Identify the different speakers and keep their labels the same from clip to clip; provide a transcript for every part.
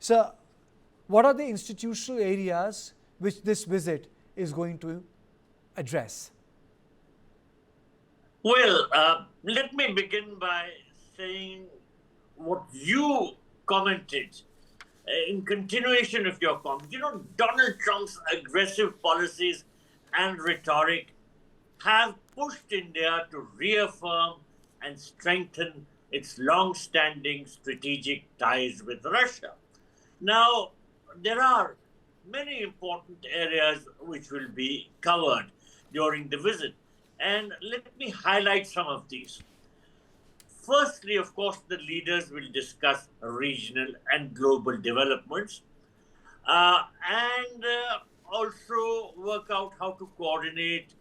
Speaker 1: So, what are the institutional areas which this visit is going to address?
Speaker 2: Well, let me begin by saying what you commented in continuation of your comment. Donald Trump's aggressive policies and rhetoric have pushed India to reaffirm and strengthen its long-standing strategic ties with Russia. Now, there are many important areas which will be covered during the visit, and let me highlight some of these. Firstly, of course, the leaders will discuss regional and global developments and also work out how to coordinate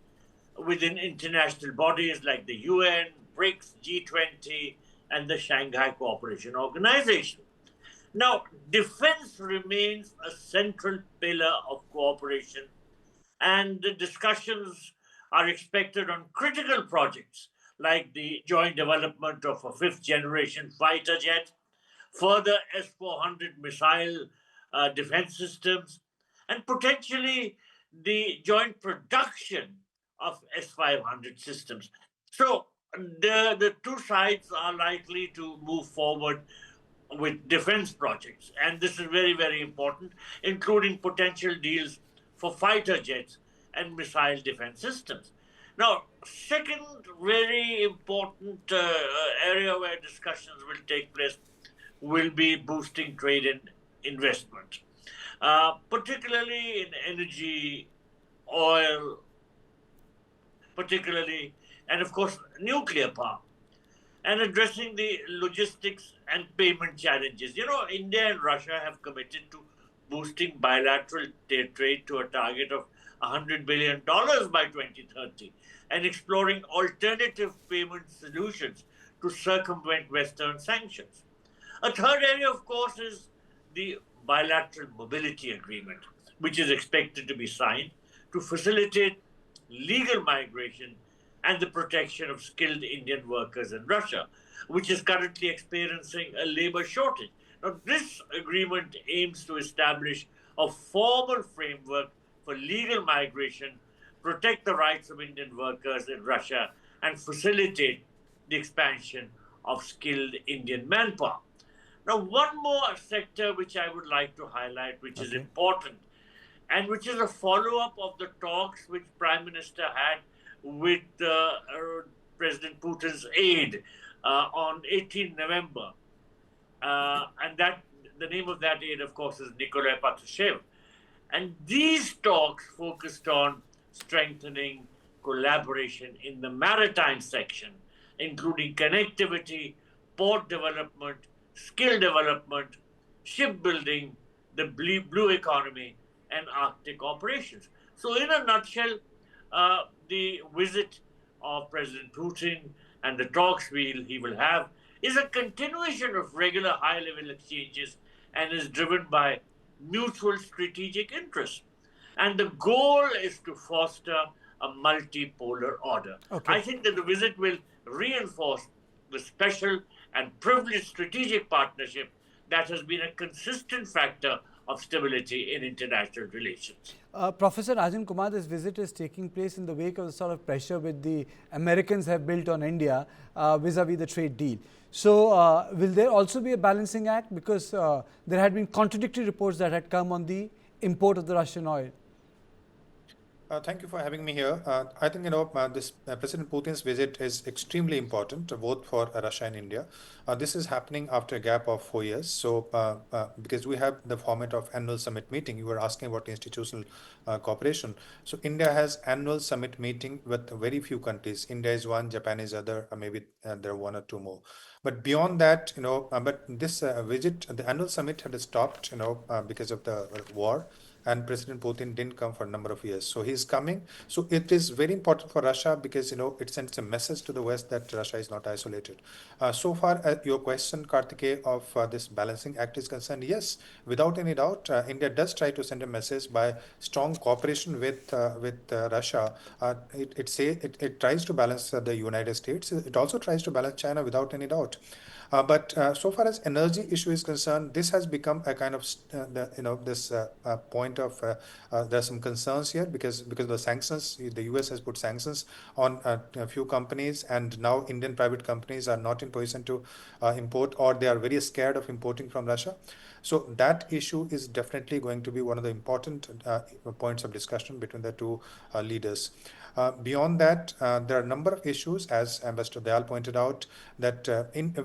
Speaker 2: within international bodies like the UN, BRICS, G20, and the Shanghai Cooperation Organization. Now, defense remains a central pillar of cooperation, and the discussions are expected on critical projects like the joint development of a fifth generation fighter jet, further S-400 missile defense systems, and potentially the joint production of S-500 systems. So the two sides are likely to move forward with defense projects, and this is very, very important, including potential deals for fighter jets and missile defense systems. Now, second very important area where discussions will take place will be boosting trade and investment, particularly in energy, oil, particularly, and of course, nuclear power, and addressing the logistics and payment challenges. India and Russia have committed to boosting bilateral trade to a target of $100 billion by 2030 and exploring alternative payment solutions to circumvent Western sanctions. A third area, of course, is the bilateral mobility agreement, which is expected to be signed to facilitate legal migration and the protection of skilled Indian workers in Russia, which is currently experiencing a labor shortage. Now, this agreement aims to establish a formal framework for legal migration, protect the rights of Indian workers in Russia, and facilitate the expansion of skilled Indian manpower. Now, one more sector which I would like to highlight, which is important, and which is a follow-up of the talks which Prime Minister had with President Putin's aide on 18 November. And that the name of that aide, of course, is Nikolai Patrushev. And these talks focused on strengthening collaboration in the maritime section, including connectivity, port development, skill development, shipbuilding, the blue economy, and Arctic operations. So in a nutshell, the visit of President Putin and the talks he will have is a continuation of regular high-level exchanges and is driven by mutual strategic interests. And the goal is to foster a multipolar order. I think that the visit will reinforce the special and privileged strategic partnership that has been a consistent factor of stability in international relations.
Speaker 1: Professor Rajan Kumar, this visit is taking place in the wake of the sort of pressure which the Americans have built on India vis-a-vis the trade deal. So will there also be a balancing act, because there had been contradictory reports that had come on the import of the Russian oil?
Speaker 3: Thank you for having me here. I think, this President Putin's visit is extremely important, both for Russia and India. This is happening after a gap of 4 years. So, because we have the format of annual summit meeting, you were asking about institutional cooperation. So, India has annual summit meeting with very few countries. India is one, Japan is other, maybe there are one or two more. But beyond that, but this visit, the annual summit had stopped, because of the war. And President Putin didn't come for a number of years. So he's coming. So it is very important for Russia because, it sends a message to the West that Russia is not isolated. So far, your question, Karthikeya, of this balancing act is concerned, yes, without any doubt, India does try to send a message by strong cooperation with Russia. It tries to balance the United States. It also tries to balance China without any doubt. But so far as energy issue is concerned, this has become a kind of this point of there are some concerns here because of the sanctions. The US has put sanctions on a few companies, and now Indian private companies are not in position to import, or they are very scared of importing from Russia. So that issue is definitely going to be one of the important points of discussion between the two leaders. Beyond that, there are a number of issues, as Ambassador Dayal pointed out, that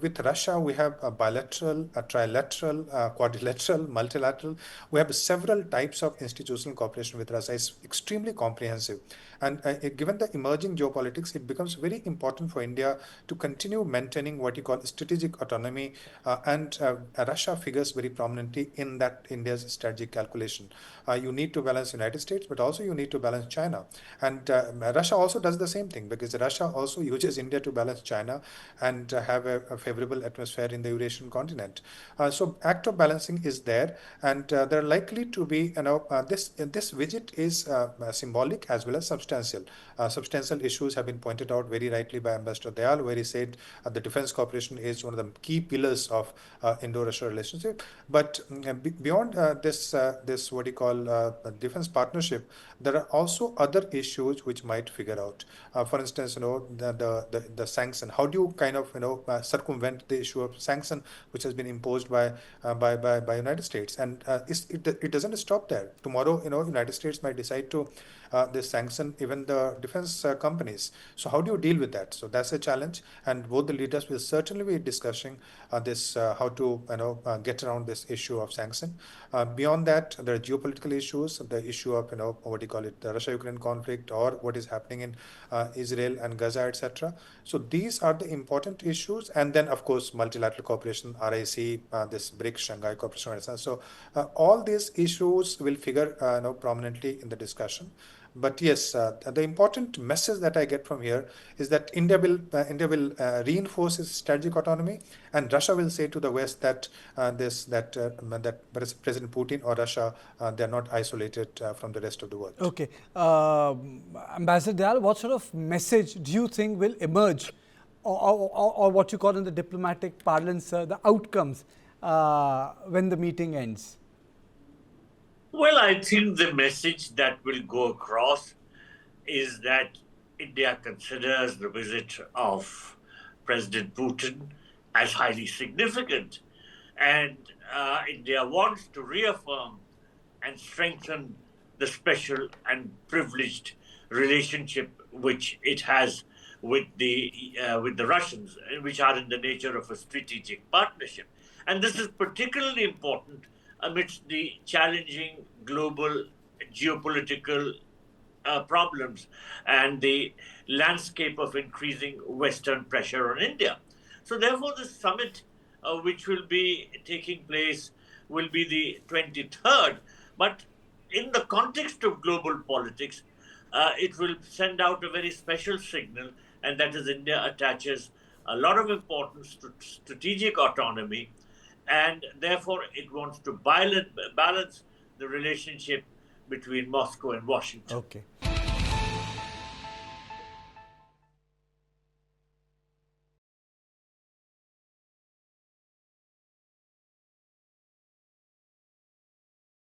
Speaker 3: with Russia we have a bilateral, a trilateral, quadrilateral, multilateral. We have several types of institutional cooperation with Russia. It's extremely comprehensive. And given the emerging geopolitics, it becomes very important for India to continue maintaining what you call strategic autonomy, and Russia figures very prominently in that India's strategic calculation. You need to balance United States, but also you need to balance China. And Russia also does the same thing, because Russia also uses India to balance China and have a favorable atmosphere in the Eurasian continent. So act of balancing is there, and there are likely to be, this visit is symbolic as well as substantial. Substantial issues have been pointed out very rightly by Ambassador Dayal, where he said the defense cooperation is one of the key pillars of Indo-Russia relationship. But beyond this what you call defense partnership, there are also other issues which might figure out. For instance, the sanction. How do you kind of circumvent the issue of sanction which has been imposed by United States? And it doesn't stop there. Tomorrow, United States might decide to this sanction even the defense companies. So how do you deal with that? So that's a challenge, and both the leaders will certainly be discussing this how to get around this issue of sanction. Beyond that, there are geopolitical issues, the issue of what do you call it, the Russia-Ukraine conflict, or what is happening in Israel and Gaza, etc. So these are the important issues, and then of course multilateral cooperation, RIC, this BRICS, Shanghai Cooperation Organization. So all these issues will figure prominently in the discussion. But yes, the important message that I get from here is that India will reinforce its strategic autonomy, and Russia will say to the West that that President Putin or Russia, they are not isolated from the rest of the world.
Speaker 1: Okay, Ambassador Dayal, what sort of message do you think will emerge, or what you call in the diplomatic parlance, the outcomes when the meeting ends?
Speaker 2: Well, I think the message that will go across is that India considers the visit of President Putin as highly significant, and India wants to reaffirm and strengthen the special and privileged relationship which it has with the Russians, which are in the nature of a strategic partnership. And this is particularly important amidst the challenging global geopolitical problems and the landscape of increasing Western pressure on India. So therefore, the summit which will be taking place will be the 23rd. But in the context of global politics, it will send out a very special signal, and that is India attaches a lot of importance to strategic autonomy, and therefore it wants to balance the relationship between Moscow and Washington.
Speaker 1: Okay.